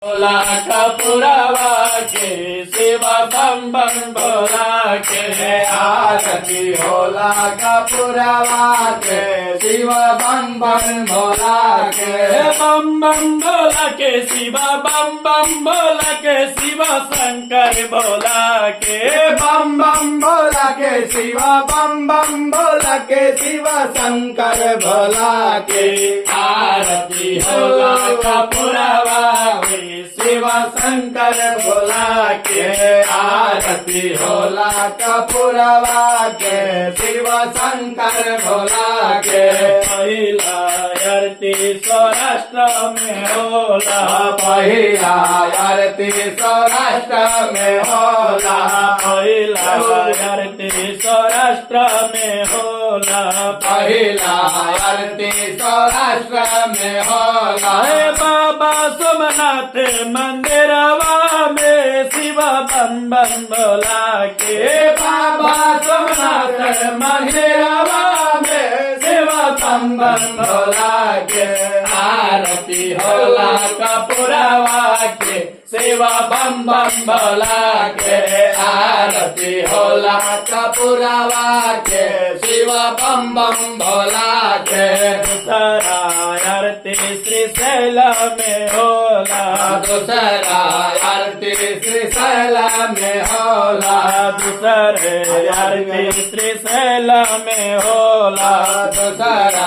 भोला कपूरवा के शिवा बम बम भोला के आरती भोला कपूरवा के शिव बम बम भोला के बम बम भोला के शिवा बम बम भोला के शिवा शंकर भोला के बम बम भोला के शिव बम बम भोला के शिव शंकर भोला के आरती भोला कपूरवा के शिवा शंकर भोला के आरती भोला कपूरवा के शिव शंकर भोला के पहिला आरती सौराष्ट्र में होला पहिला आरती सौराष्ट्र में होला पहिला आरती सौराष्ट्र में होला पहिला आरती सौराष्ट्र में होला हे बाबा सोमनाथ मंदिरवा में शिवा बम बम भोला के बाबा सोमनाथ मंदिरवा में शिवा बम बम भोला के आरती होला कपूरवा के शिवा बम बम भोला के आरती होला कपूरवा के शिवा बम बम भोला के दूसरा आरती श्री शैल में होला दूसरा आरती श्री शैल में होला दूसरे आरती श्री शैल में होला दूसरा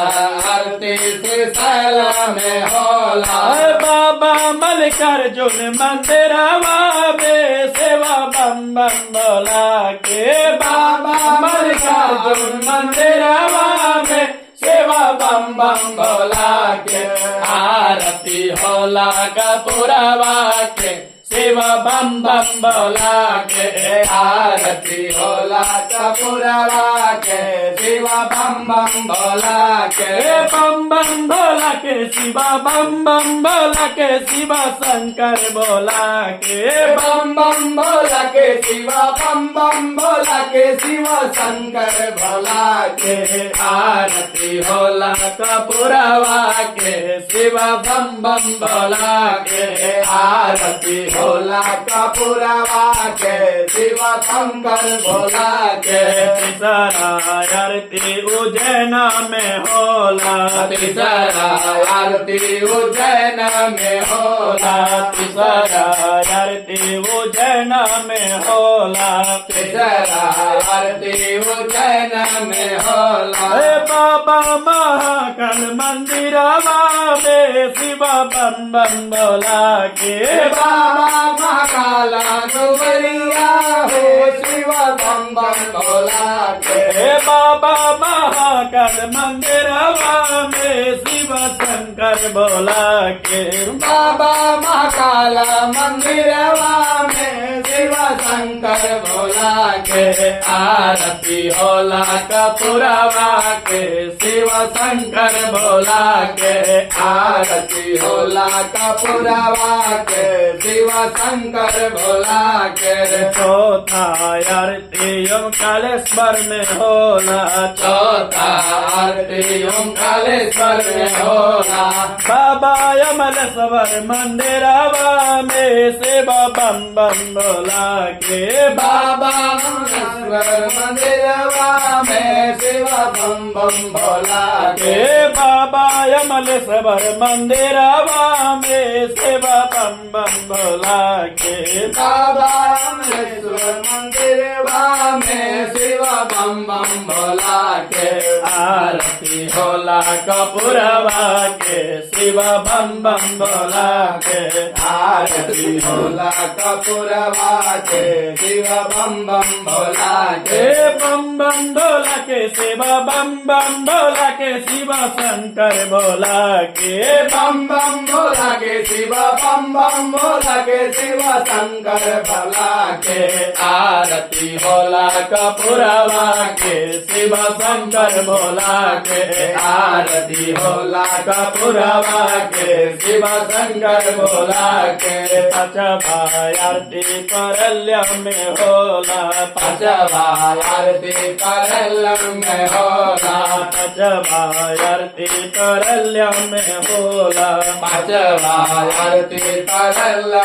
आरती श्री शैल में होला बाबा मल्लिकार्जुन मंदिरवा में सेवा बम बम भोला के बाबा मल्लिकार्जुन मंदिरवा में सेवा बम बम भोला के आरती होला कपूरवा के शिवा बम बम भोला के आरती होला कपूरवा के शिवा बम बम भोला के बम बम भोला के शिवा बम बम भोला के शिवा शंकर भोला के बम बम भोला के शिवा बम बम भोला के शिवा शंकर भोला के आरती होला कपूरवा के शिवा बम बम भोला के आरती भोला कपूरवा के शिवा शंकर भोला के तीसरा आरती उज्जैन में होला तीसरा आरती उज्जैन में होला तीसरा आरती उज्जैन में होला तीसरा आरती उज्जैन में होला हे बाबा महाकाल मंदिरवा में शिवा बम बम भोला के बाबा महाकाला दुबरिया हो शिवा बम बम भोला के हे बाबा महाकाल मंदिरवा में शिव शंकर भोला के बाबा महाकाला मंदिरवा में शिवा शंकर भोला के आरती होला कपूरवा के शिवा शंकर भोला के आरती होला कपूरवा के शिवा शंकर भोला के चौथा आरती ओंकारेश्वर में होला चौथा आरती ओंकारेश्वर में होला बाबा यमलेश्वर मंदिरवा में शिवा बम बम भोला के बाबा महेश्वर मंदिरवा में शिवा बम बम भोला के बाबा यमलेश्वर मंदिरवा में शिवा बम बम भोला के बाबा महेश्वर मंदिरवा में शिवा बम बम भोला के आरती होला कपूरवा के शिवा बम बम भोला के आरती होला कपूरवा के शिवा बम बम भोला के बम बम भोला के शिवा बम बम भोला के शिवा शंकर भोला के बम बम भोला के शिवा बम बम भोला के शिवा शंकर भोला के आरती होला कपूरवा के शिवा शंकर भोला के आरती होला कपूरवा के शिवा शंकर भोला के पांचवा आरती करल्य में होला पांचवा आरती करल्य में होला पांचवा आरती करल्य में होला पांचवा आरती करल्य